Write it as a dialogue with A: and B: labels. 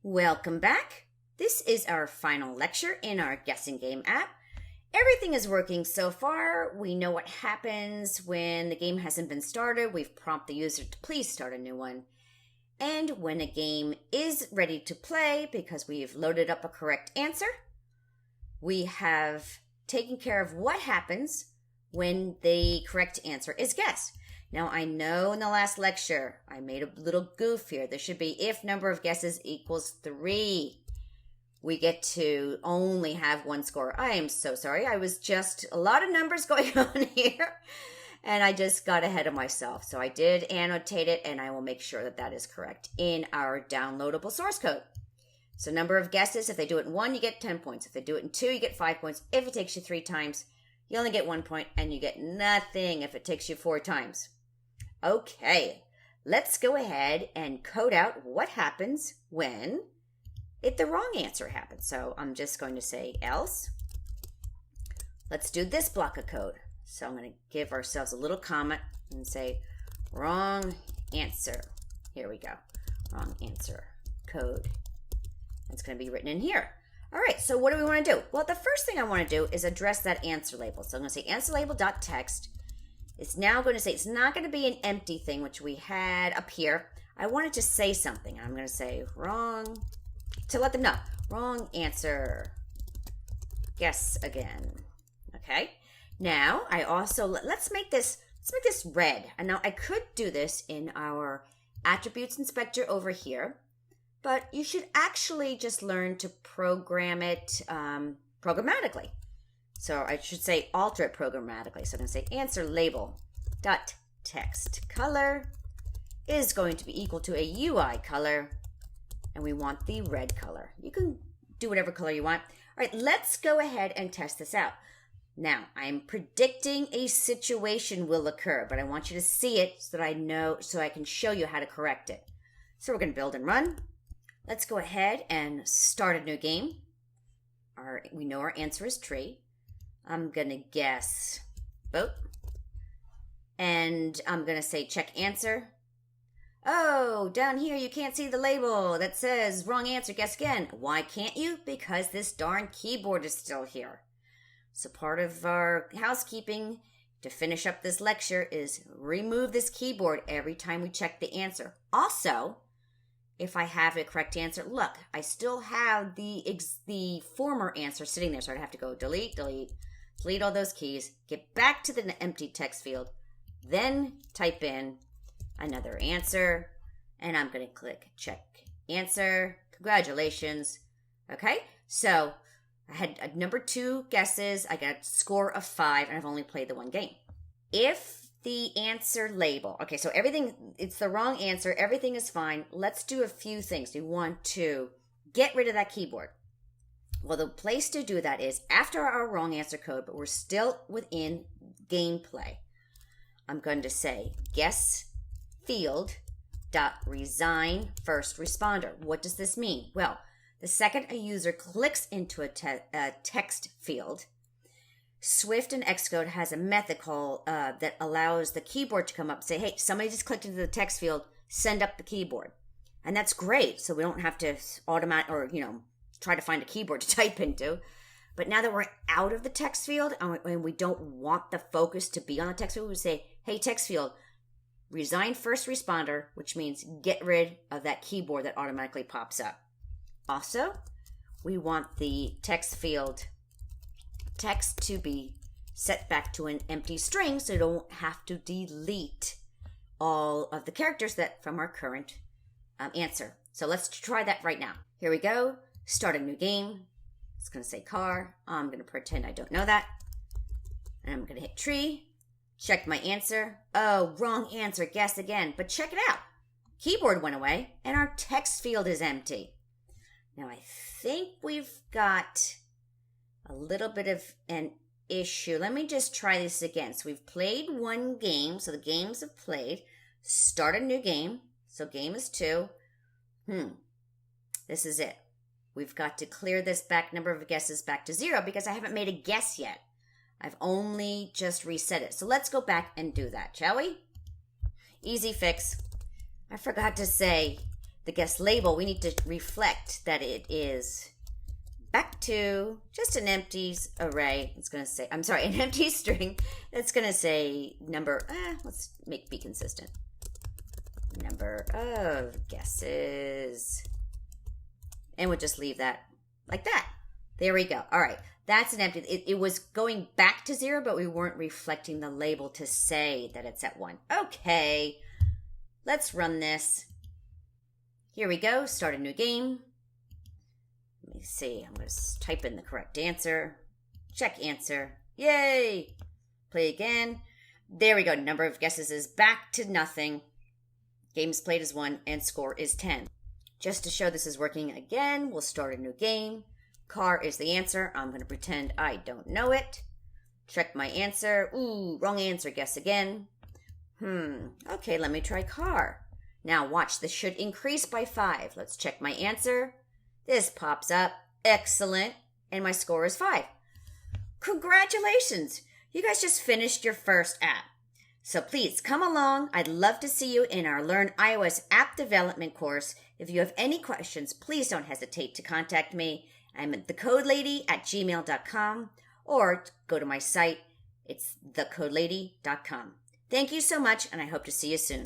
A: Welcome back. This is our final lecture in our guessing game app. Everything is working so far. We know what happens when the game hasn't been started. We've prompted the user to please start a new one. And when a game is ready to play, because we've loaded up a correct answer, we have taken care of what happens when the correct answer is guessed. Now, I know in the last lecture, I made a little goof here. There should be if number of guesses equals 3. We get to only have one score. I am so sorry. I was just a lot of numbers going on here, and I just got ahead of myself. So I did annotate it, and I will make sure that that is correct in our downloadable source code. So number of guesses, if they do it in 1, you get 10 points. If they do it in 2, you get 5 points. If it takes you 3 times, you only get 1 point, and you get nothing if it takes you 4 times. Okay, let's go ahead and code out what happens when the wrong answer happens. So I'm just going to say else. Let's do this block of code. So I'm going to give ourselves a little comment and say wrong answer. Here we go. Wrong answer code. It's going to be written in here. All right, so what do we want to do? Well, the first thing I want to do is address that answer label. So I'm going to say answer label.text. It's now going to say, it's not going to be an empty thing, which we had up here. I want it to say something. I'm going to say wrong, to let them know. Wrong answer. Guess again. Okay. Now, I also, let's make this red. And now I could do this in our attributes inspector over here, but you should actually just learn to program it programmatically. So I should say alter it programmatically. So I'm going to say answer label dot text color is going to be equal to a UI color, and we want the red color. You can do whatever color you want. All right, let's go ahead and test this out. Now, I'm predicting a situation will occur, but I want you to see it so that I know, so I can show you how to correct it. So we're going to build and run. Let's go ahead and start a new game. We know our answer is tree. I'm going to guess boat. And I'm going to say check answer. Oh, down here you can't see the label that says wrong answer, guess again. Why can't you? Because this darn keyboard is still here. So part of our housekeeping to finish up this lecture is remove this keyboard every time we check the answer. Also, if I have a correct answer, look, I still have the former answer sitting there. So I'd have to go delete all those keys, get back to the empty text field, then type in another answer, and I'm going to click check answer. Congratulations. Okay, so I had number 2 guesses. I got a score of 5, and I've only played the one game. If the answer label, okay, so everything, it's the wrong answer, everything is fine. Let's do a few things. We want to get rid of that keyboard. Well, the place to do that is after our wrong answer code, but we're still within gameplay. I'm going to say guess field dot resign first responder. What does this mean? Well, the second a user clicks into a text field, Swift and Xcode has a method called that allows the keyboard to come up and say, hey, somebody just clicked into the text field, send up the keyboard. And that's great. So we don't have to try to find a keyboard to type into. But now that we're out of the text field and we don't want the focus to be on the text field, we say, hey, text field, resign first responder, which means get rid of that keyboard that automatically pops up. Also, we want the text field text to be set back to an empty string so you don't have to delete all of the characters from our current answer. So let's try that right now. Here we go. Start a new game. It's going to say car. I'm going to pretend I don't know that. And I'm going to hit tree. Check my answer. Oh, wrong answer. Guess again. But check it out. Keyboard went away and our text field is empty. Now I think we've got a little bit of an issue. Let me just try this again. So we've played one game. So the games have played. Start a new game. So game is 2. This is it. We've got to clear this back number of guesses back to 0 because I haven't made a guess yet. I've only just reset it. So let's go back and do that, shall we? Easy fix. I forgot to say the guest label, we need to reflect that it is back to just an empty array. It's going to say, I'm sorry, an empty string. That's going to say number, let's be consistent. Number of guesses. And we'll just leave that like that. There we go. All right. That's an empty. It was going back to 0, but we weren't reflecting the label to say that it's at 1. Okay. Let's run this. Here we go. Start a new game. Let me see. I'm going to type in the correct answer. Check answer. Yay. Play again. There we go. Number of guesses is back to nothing. Games played is 1 and score is 10. Just to show this is working again, we'll start a new game. Car is the answer. I'm going to pretend I don't know it. Check my answer. Ooh, wrong answer. Guess again. Okay, let me try car. Now watch, this should increase by 5. Let's check my answer. This pops up. Excellent. And my score is 5. Congratulations. You guys just finished your first app. So please come along. I'd love to see you in our Learn iOS app development course. If you have any questions, please don't hesitate to contact me. I'm at thecodelady@gmail.com or go to my site. It's thecodelady.com. Thank you so much, and I hope to see you soon.